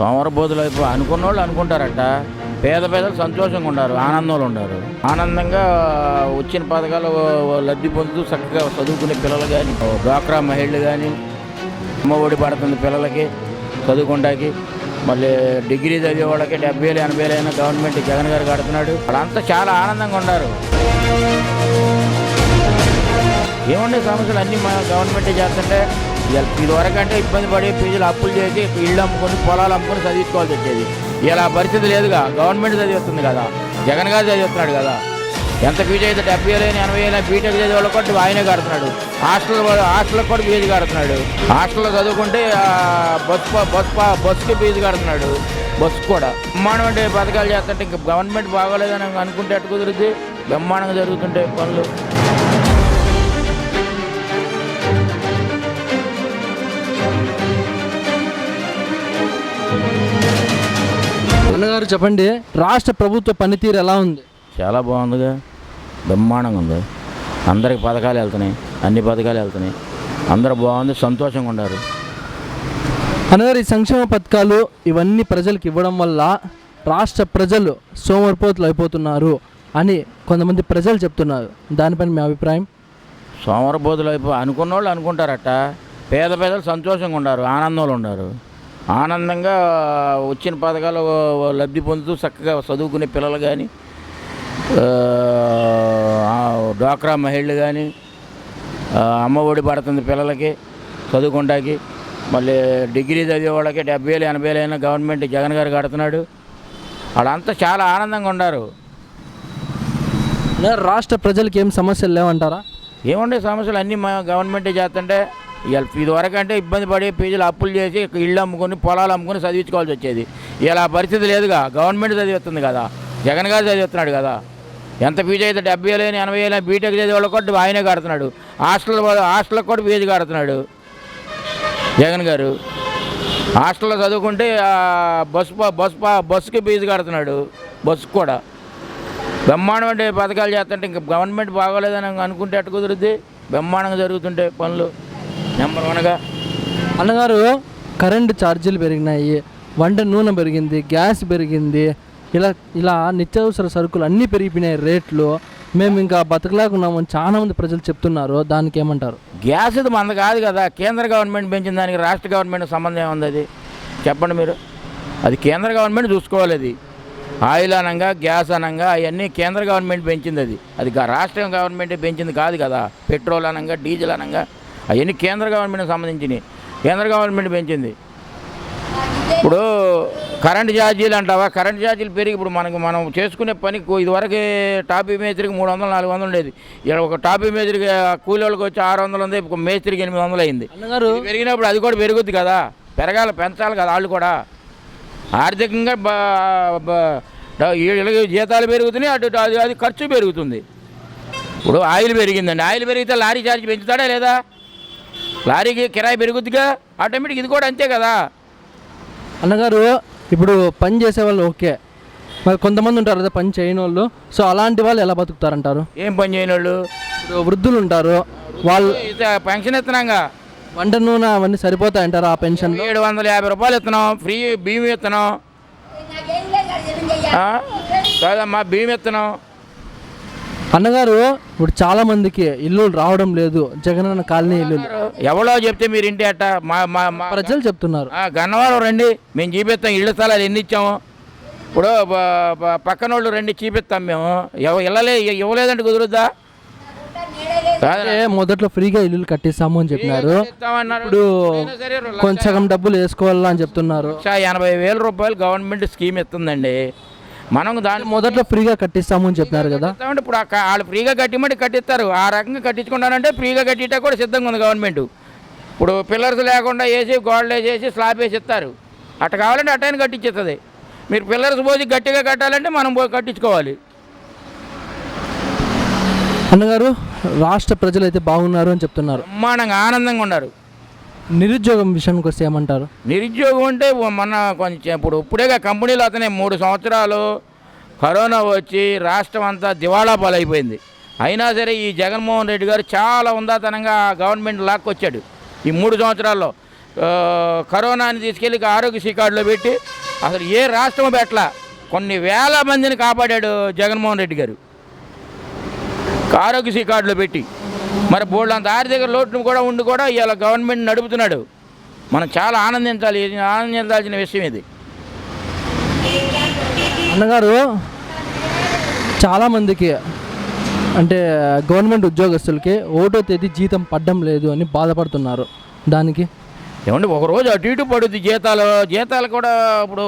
సోమరబోతులు అయిపో అనుకున్న వాళ్ళు అనుకుంటారట. పేదలు సంతోషంగా ఉన్నారు, ఆనందంలో ఉన్నారు. ఆనందంగా వచ్చిన పథకాలు లబ్ధి పొందుతూ చక్కగా చదువుకునే పిల్లలు కానీ, డ్వాక్రా మహిళలు కానీ, అమ్మ ఒడి పడుతుంది పిల్లలకి చదువుకుంటాకి. మళ్ళీ డిగ్రీ చదివే వాళ్ళకి 70,000 80,000 అయినా గవర్నమెంట్ జగన్ గారు కడుతున్నాడు. వాళ్ళంతా చాలా ఆనందంగా ఉన్నారు. ఏముండే సమస్యలు అన్నీ మన గవర్నమెంటే చేస్తుంటే ఇదివరకు అంటే ఇబ్బంది పడి ఫీజులు అప్పులు చేసి ఇళ్ళు అమ్ముకొని పొలాలు అమ్ముకొని చదివించుకోవాల్సి వచ్చేది. ఇలా పరిస్థితి లేదుగా, గవర్నమెంట్ చదివిస్తుంది కదా, జగన్ గారు చదివిస్తున్నాడు కదా. ఎంత ఫీజు అయితే 70,000 80,000 బీటెక్ చదివే వాళ్ళు కూడా ఆయనే కడుతున్నాడు. హాస్టల్కి కూడా ఫీజు కడుతున్నాడు. హాస్టల్లో చదువుకుంటే బస్సుకి ఫీజు కడుతున్నాడు. బస్సు కూడా బ్రహ్మాండమైన పథకాలు చేస్తుంటే ఇంకా గవర్నమెంట్ బాగోలేదని అనుకుంటే అటు కుదురుద్ది. బ్రహ్మాండంగా జరుగుతుంటే పనులు. అన్నగారు చెప్పండి, రాష్ట్ర ప్రభుత్వ పనితీరు ఎలా ఉంది? చాలా బాగుందిగా, బ్రహ్మాండంగా ఉంది. అందరికి పథకాలు వెళ్తున్నాయి, అన్ని పథకాలు వెళ్తున్నాయి. అందరూ బాగుంది, సంతోషంగా ఉన్నారు. అన్నగారు, ఈ సంక్షేమ పథకాలు ఇవన్నీ ప్రజలకు ఇవ్వడం వల్ల రాష్ట్ర ప్రజలు సోమరిపోతులు అయిపోతున్నారు అని కొంతమంది ప్రజలు చెప్తున్నారు. దానిపైన మీ అభిప్రాయం? సోమరబోతులు అనుకున్న వాళ్ళు అనుకుంటారట. పేదలు సంతోషంగా ఉన్నారు, ఆనందంలో ఉన్నారు. ఆనందంగా వచ్చిన పథకాలు లబ్ధి పొందుతూ చక్కగా చదువుకునే పిల్లలు కానీ, డ్వాక్రా మహిళలు కానీ, అమ్మ ఒడి పడుతుంది పిల్లలకి చదువుకుంటాకి. మళ్ళీ డిగ్రీ చదివే వాళ్ళకి 70,000 80,000 అయినా గవర్నమెంట్ జగన్ గారు కడుతున్నాడు. వాళ్ళంతా చాలా ఆనందంగా ఉన్నారు. రాష్ట్ర ప్రజలకు ఏం సమస్యలు లేవంటారా? ఏముండే సమస్యలు అన్నీ మా గవర్నమెంటే చేస్తుంటే ఇదివరకు అంటే ఇబ్బంది పడి ఫీజులు అప్పులు చేసి ఇళ్ళు అమ్ముకొని పొలాలు అమ్ముకొని చదివించుకోవాల్సి వచ్చేది. ఇలా పరిస్థితి లేదుగా, గవర్నమెంట్ చదివిస్తుంది కదా, జగన్ గారు చదివిస్తున్నాడు కదా. ఎంత ఫీజు అయితే 70,000 80,000 బీటెక్ చదివే వాళ్ళు కూడా ఆయనే కడుతున్నాడు. హాస్టల్కి కూడా ఫీజు కడుతున్నాడు జగన్ గారు. హాస్టల్లో చదువుకుంటే బస్సుకి ఫీజు కడుతున్నాడు. బస్సుకు కూడా బ్రహ్మాండమైన పథకాలు చేస్తుంటే ఇంకా గవర్నమెంట్ బాగోలేదని అనుకుంటే అటు కుదురుద్ది. బ్రహ్మాండంగా జరుగుతుంటే పనులు నెంబర్ 1గా. అన్నగారు, కరెంటు ఛార్జీలు పెరిగినాయి, వంట నూనె పెరిగింది, గ్యాస్ పెరిగింది, ఇలా నిత్యావసర సరుకులు అన్నీ పెరిగిపోయినాయి రేట్లు. మేము ఇంకా బతకలేకున్నామని చాలామంది ప్రజలు చెప్తున్నారు. దానికి ఏమంటారు? గ్యాస్ ఇది మనది కాదు కదా, కేంద్ర గవర్నమెంట్ పెంచిన దానికి రాష్ట్ర గవర్నమెంట్ సంబంధం ఏముంది? అది చెప్పండి మీరు. అది కేంద్ర గవర్నమెంట్ చూసుకోవాలి. అది ఆయిల్ అనంగా గ్యాస్ అనంగా అవన్నీ కేంద్ర గవర్నమెంట్ పెంచింది. అది రాష్ట్ర గవర్నమెంట్ పెంచింది కాదు కదా. పెట్రోల్ అనంగా డీజిల్ అనంగా అవన్నీ కేంద్ర గవర్నమెంట్కి సంబంధించినవి. కేంద్ర గవర్నమెంట్ పెంచింది. ఇప్పుడు కరెంటు ఛార్జీలు అంటావా, కరెంటు ఛార్జీలు పెరిగి ఇప్పుడు మనం చేసుకునే పనికి ఇదివరకు టాపీ మేస్త్రికి 300 400 ఉండేది. ఇక్కడ ఒక టాపీ మేస్త్రికి కూలి వాళ్ళకి వచ్చి 600 ఉంది, ఇప్పుడు మేస్త్రికి 800 అయింది. పెరిగినప్పుడు అది కూడా పెరుగుద్ది కదా, పెంచాలి కదా. వాళ్ళు కూడా ఆర్థికంగా జీతాలు పెరుగుతున్నాయి, అది ఖర్చు పెరుగుతుంది. ఇప్పుడు ఆయిల్ పెరిగిందండి, ఆయిల్ పెరిగితే లారీ ఛార్జ్ పెంచుతాడా లేదా? లారీకి కిరాయి పెరుగుద్దిగా, ఆటోమేటిక్ ఇది కూడా అంతే కదా. అన్నగారు, ఇప్పుడు పని చేసే వాళ్ళు ఓకే, మరి కొంతమంది ఉంటారు కదా పని చేయని వాళ్ళు. సో అలాంటి వాళ్ళు ఎలా బతుకుతారంటారు? ఏం పని చేయని వాళ్ళు? ఇప్పుడు వృద్ధులు ఉంటారు, వాళ్ళు పెన్షన్ ఇస్తున్నాగా, వంట నూనె అవన్నీ సరిపోతాయంటారు ఆ పెన్షన్? 750 రూపాయలు ఇస్తున్నాం, ఫ్రీ బియ్యం ఇస్తున్నాం కాదమ్మా, బియ్యం ఇస్తున్నాం. అన్నగారు, ఇప్పుడు చాలా మందికి ఇల్లు రావడం లేదు, జగనన్న కాలనీ ఇల్లు. ఎవరో చెప్తే మీరు ఇంటి అట్ట ప్రజలు చెప్తున్నారు. గన్నవారం రండి, మేము చూపిస్తాం ఇళ్ళ స్థలాలు ఎన్ని ఇచ్చాము. ఇప్పుడు పక్కన వాళ్ళు రండి చూపిస్తాం మేము. ఇవ్వలేదంటే కుదురుద్దా? మొదట్లో ఫ్రీగా ఇల్లు కట్టిస్తాము అని చెప్పినారు, ఇప్పుడు కొంచెం డబ్బులు వేసుకోవాలా అని చెప్తున్నారు. 80,000 రూపాయలు గవర్నమెంట్ స్కీమ్ ఇస్తుందండి. మనం దాన్ని మొదట్లో ఫ్రీగా కట్టిస్తాము అని చెప్పినారు కదా. ఇప్పుడు వాళ్ళు ఫ్రీగా కట్టిమంటే కట్టిస్తారు. ఆ రకంగా కట్టించుకుంటానంటే ఫ్రీగా కట్టిటా కూడా సిద్ధంగా ఉంది గవర్నమెంట్. ఇప్పుడు పిల్లర్స్ లేకుండా వేసి గోడలు వేసేసి స్లాబ్ వేసి ఇస్తారు. అట్ట కావాలంటే అట్టైనా కట్టించేస్తుంది. మీరు పిల్లర్స్ పోసి గట్టిగా కట్టాలంటే మనం పోయి కట్టించుకోవాలి. అన్నగారు, రాష్ట్ర ప్రజలు అయితే బాగున్నారు అని చెప్తున్నారు, బ్రహ్మాండంగా ఆనందంగా ఉన్నారు. నిరుద్యోగం విషయానికి వస్తే ఏమంటారు? నిరుద్యోగం అంటే మన కొంచెం ఇప్పుడేగా కంపెనీలు అతనే 3 సంవత్సరాలు కరోనా వచ్చి రాష్ట్రం అంతా దివాళా పాలైపోయింది. అయినా సరే ఈ జగన్మోహన్ రెడ్డి గారు చాలా ఉందాతనంగా గవర్నమెంట్ లాక్కొచ్చాడు ఈ 3 సంవత్సరాల్లో. కరోనాని తీసుకెళ్ళి ఆరోగ్యశ్రీ కార్డులో పెట్టి అసలు ఏ రాష్ట్రం పెట్టలా కొన్ని వేల మందిని కాపాడాడు జగన్మోహన్ రెడ్డి గారు ఆరోగ్యశ్రీ కార్డులో పెట్టి. మరి బోర్డు అంత ఆర్థిక లోటు కూడా ఉండి కూడా ఇవాళ గవర్నమెంట్ నడుపుతున్నాడు. మనం చాలా ఆనందించాల్సిన విషయం ఇది. అన్నగారు చాలామందికి అంటే గవర్నమెంట్ ఉద్యోగస్తులకి 1వ తేదీ జీతం పడడం లేదు అని బాధపడుతున్నారు. దానికి ఏమంటే ఒకరోజు అటు ఇటు పడుద్ది జీతాలు కూడా ఇప్పుడు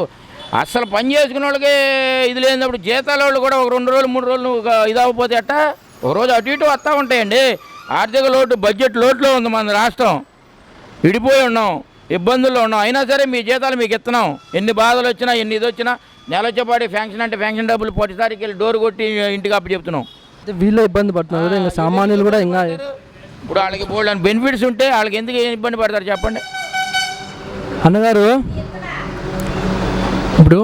అస్సలు పని చేసుకునే వాళ్ళకే ఇది లేనప్పుడు జీతాల వాళ్ళు కూడా ఒక 2 రోజులు 3 రోజులు ఇది అవ్వకపోతే అట్ట ఒకరోజు అటు ఇటు వస్తూ ఉంటాయండి. ఆర్థిక లోటు బడ్జెట్ లోటులో ఉంది మన రాష్ట్రం. విడిపోయి ఉన్నాం, ఇబ్బందుల్లో ఉన్నాం. అయినా సరే మీ జీతాలు మీకు ఇస్తున్నాం. ఎన్ని బాధలు వచ్చినా ఎన్ని ఇది వచ్చినా నెల వచ్చేపాటి ఫ్యాంక్షన్ అంటే ఫ్యాంక్షన్ డబ్బులు 10 తారీఖు వెళ్ళి డోర్ కొట్టి ఇంటికి అప్పు చెప్తున్నాం. వీళ్ళు ఇబ్బంది పడుతున్నారు, ఇంకా సామాన్యులు కూడా ఇంకా. ఇప్పుడు వాళ్ళకి బోల్డ్ బెనిఫిట్స్ ఉంటే వాళ్ళకి ఎందుకు ఇబ్బంది పడతారు చెప్పండి. అన్నగారు ఇప్పుడు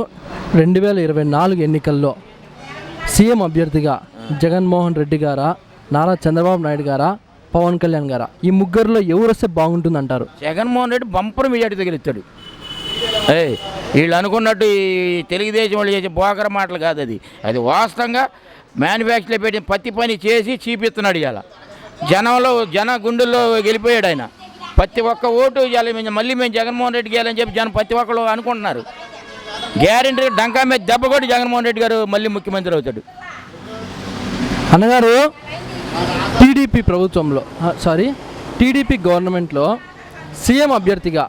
2024 ఎన్నికల్లో సీఎం అభ్యర్థిగా జగన్మోహన్ రెడ్డి గారా, నారా చంద్రబాబు నాయుడు గారా, పవన్ కళ్యాణ్ గారా, ఈ ముగ్గురులో ఎవరు వస్తే బాగుంటుంది అంటారు? జగన్మోహన్ రెడ్డి బంపర్ మెజార్టీ తగిలిస్తాడు. వీళ్ళు అనుకున్నట్టు ఈ తెలుగుదేశం వాళ్ళు చేసే బోకర మాటలు కాదు. అది వాస్తవంగా మ్యానుఫ్యాక్చర్లో పెట్టిన పత్తి పని చేసి చూపిస్తున్నాడు. ఇవాళ జన గుండెల్లో గెలిపోయాడు ఆయన. ప్రతి ఒక్క ఓటు ఇవాళ మళ్ళీ మేము జగన్మోహన్ రెడ్డికి వెళ్ళాలని చెప్పి జనం ప్రతి ఒక్కరు అనుకుంటున్నారు. గ్యారెంటీ డంకా మీద దెబ్బ కొట్టి జగన్మోహన్ రెడ్డి గారు మళ్ళీ ముఖ్యమంత్రి అవుతాడు. అన్నగారు టీడీపీ గవర్నమెంట్లో సీఎం అభ్యర్థిగా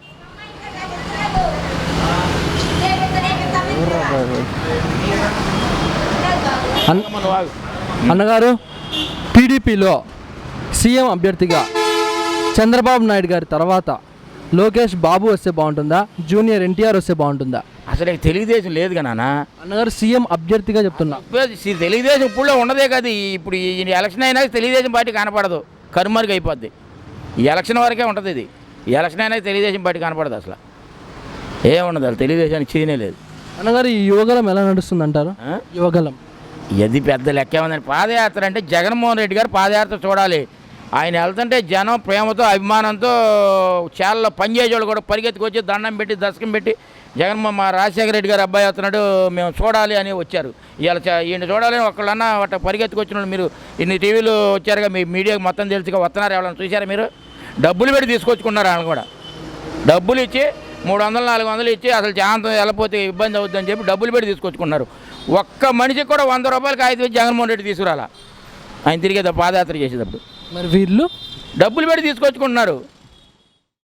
అన్నగారు టీడీపీలో సీఎం అభ్యర్థిగా చంద్రబాబు నాయుడు గారి తర్వాత లోకేష్ బాబు వస్తే బాగుంటుందా, జూనియర్ ఎన్టీఆర్ వస్తే బాగుంటుందా? అసలు తెలుగుదేశం లేదు కదా అన్నగారు సీఎం అభ్యర్థిగా చెప్తున్నా. తెలుగుదేశం ఇప్పుడు ఉండదే కదా. ఇప్పుడు ఈ ఎలక్షన్ అయినా తెలుగుదేశం పార్టీ కనపడదు, కనుమరుగు అయిపోద్ది. ఈ ఎలక్షన్ వరకే ఉంటుంది. ఇది ఈ ఎలక్షన్ అయినా తెలుగుదేశం పార్టీ కనపడదు. అసలు ఏముండదు, అసలు తెలుగుదేశానికి చేయనే లేదు. అన్నగారు ఈ యువగలం ఎలా నడుస్తుంది అంటారు? యువగలం ఇది పెద్ద లెక్క ఏమందని పాదయాత్ర అంటే జగన్మోహన్ రెడ్డి గారు పాదయాత్ర చూడాలి. ఆయన వెళ్తుంటే జనం ప్రేమతో అభిమానంతో చాలా పనిచేసేవాళ్ళు కూడా పరిగెత్తుకొచ్చి దండం పెట్టి దశకం పెట్టి మా రాజశేఖర రెడ్డి గారు అబ్బాయి వస్తున్నాడు మేము చూడాలి అని వచ్చారు. ఇవాళ ఈయన చూడాలని ఒకళ్ళన్నా అట్లా పరిగెత్తుకొచ్చిన మీరు ఇన్ని టీవీలు వచ్చారుగా, మీ మీడియాకి మొత్తం తెలుసుగా వస్తున్నారు. ఎవరైనా చూసారా మీరు? డబ్బులు పెట్టి తీసుకొచ్చుకున్నారు. వాళ్ళు కూడా డబ్బులు ఇచ్చి 300 400 ఇచ్చి అసలు జాంతం వెళ్ళకపోతే ఇబ్బంది అవుతుందని చెప్పి డబ్బులు పెట్టి తీసుకొచ్చుకున్నారు. ఒక్క మనిషికి కూడా 100 రూపాయలకి 5 వేలు జగన్మోహన్ రెడ్డి తీసుకురాలా ఆయన తిరిగేదా పాదయాత్ర చేసేటప్పుడు. మరి వీళ్ళు డబ్బులు పెట్టి తీసుకొచ్చుకుంటున్నారు.